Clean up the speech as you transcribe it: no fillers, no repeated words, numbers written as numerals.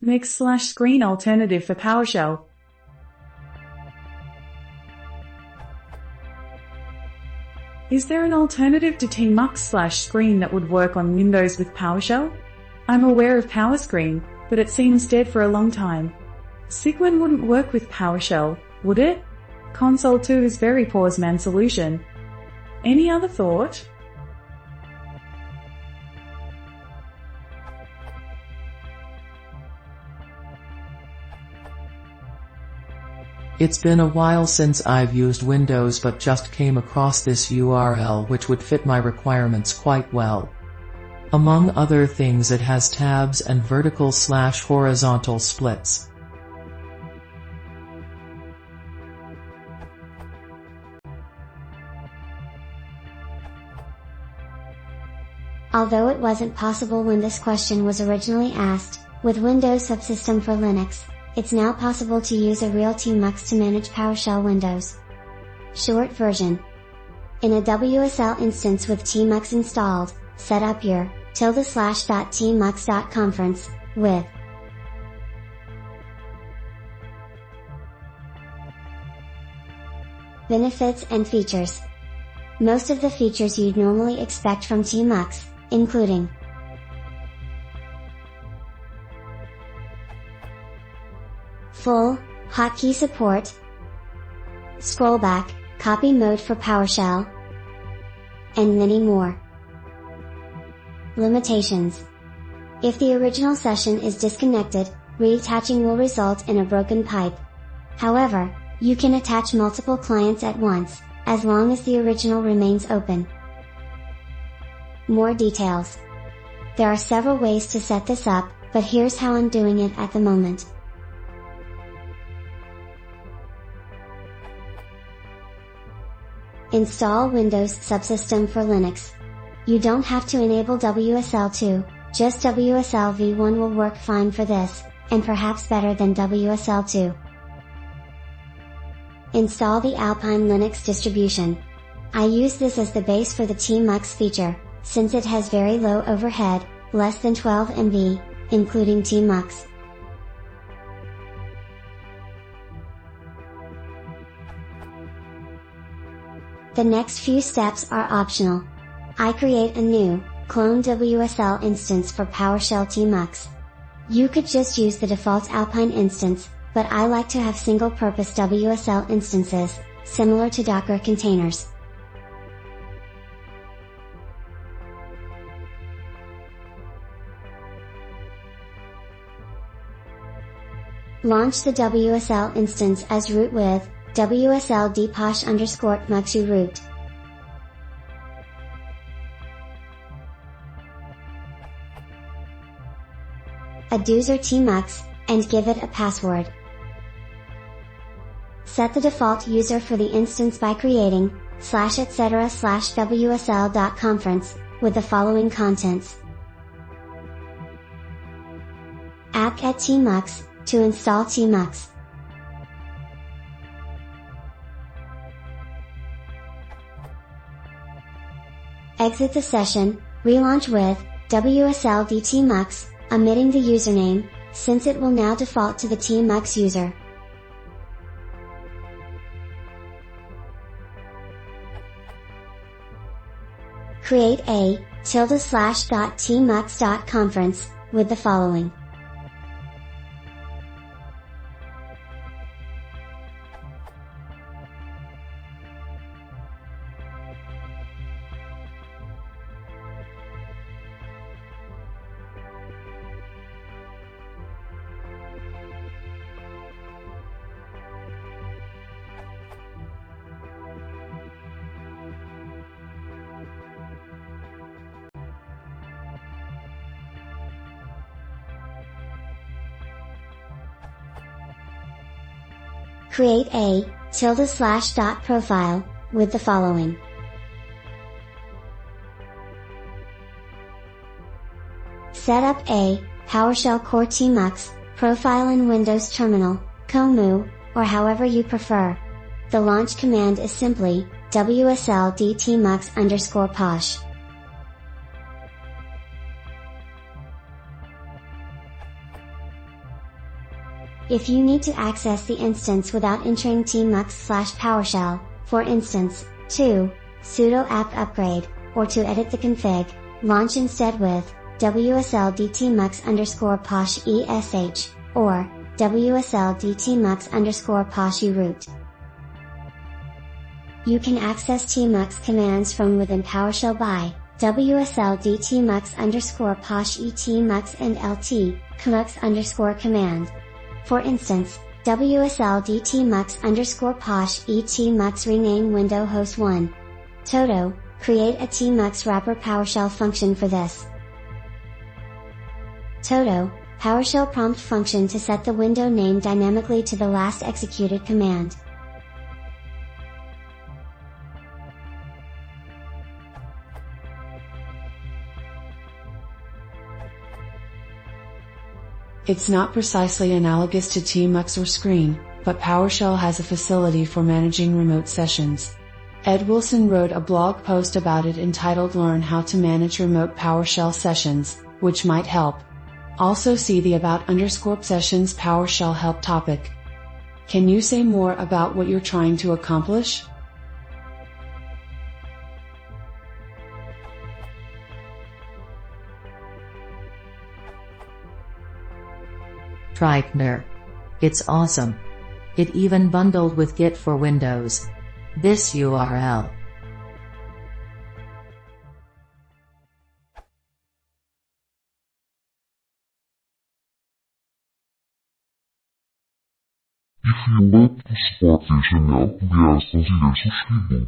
tmux/screen alternative for PowerShell. Is there an alternative to tmux/screen that would work on Windows with PowerShell? I'm aware of PowerScreen, but it seems dead for a long time. Cygwin wouldn't work with PowerShell, would it? Console 2 is very poor man solution. Any other thought? It's been a while since I've used Windows, but just came across this URL which would fit my requirements quite well. Among other things, it has tabs and vertical/horizontal splits. Although it wasn't possible when this question was originally asked, with Windows Subsystem for Linux, it's now possible to use a real tmux to manage PowerShell Windows. Short version. In a WSL instance with tmux installed, set up your /tmux.conference with benefits and features. Most of the features you'd normally expect from tmux, including full hotkey support, scrollback, copy mode for PowerShell, and many more. Limitations. If the original session is disconnected, reattaching will result in a broken pipe. However, you can attach multiple clients at once, as long as the original remains open. More details. There are several ways to set this up, but here's how I'm doing it at the moment. Install Windows Subsystem for Linux. You don't have to enable WSL2, just WSL v1 will work fine for this, and perhaps better than WSL2. Install the Alpine Linux distribution. I use this as the base for the tmux feature, since it has very low overhead, less than 12 MB, including tmux. The next few steps are optional. I create a new, clone WSL instance for PowerShell tmux. You could just use the default Alpine instance, but I like to have single-purpose WSL instances, similar to Docker containers. Launch the WSL instance as root with WSL dposh_tmuxu root. Add user tmux, and give it a password. Set the default user for the instance by creating /etc/wsl.conference, with the following contents. apt-get tmux, to install tmux. Exit the session, relaunch with WSL dtmux, omitting the username, since it will now default to the tmux user. Create a /tmux.conference, with the following. Create a /profile, with the following. Set up a PowerShell Core tmux profile in Windows Terminal, COMU, or however you prefer. The launch command is simply WSL dtmux_posh. If you need to access the instance without entering tmux/PowerShell, for instance, to sudo apt upgrade, or to edit the config, launch instead with wsl-dtmux_posh esh, or wsl-dtmux_posh uroot. You can access tmux commands from within PowerShell by wsl-dtmux_posh etmux and lt-cmux_command. For instance, wsl-dtmux_posh etmux rename window host 1. Toto, create a tmux wrapper PowerShell function for this. Toto, PowerShell prompt function to set the window name dynamically to the last executed command. It's not precisely analogous to tmux or screen, but PowerShell has a facility for managing remote sessions. Ed Wilson wrote a blog post about it entitled Learn How to Manage Remote PowerShell Sessions, which might help. Also see the about_sessions PowerShell help topic. Can you say more about what you're trying to accomplish? Trytner. It's awesome. It even bundled with Git for Windows. This URL. If you like to support this channel, we ask consider subscribing.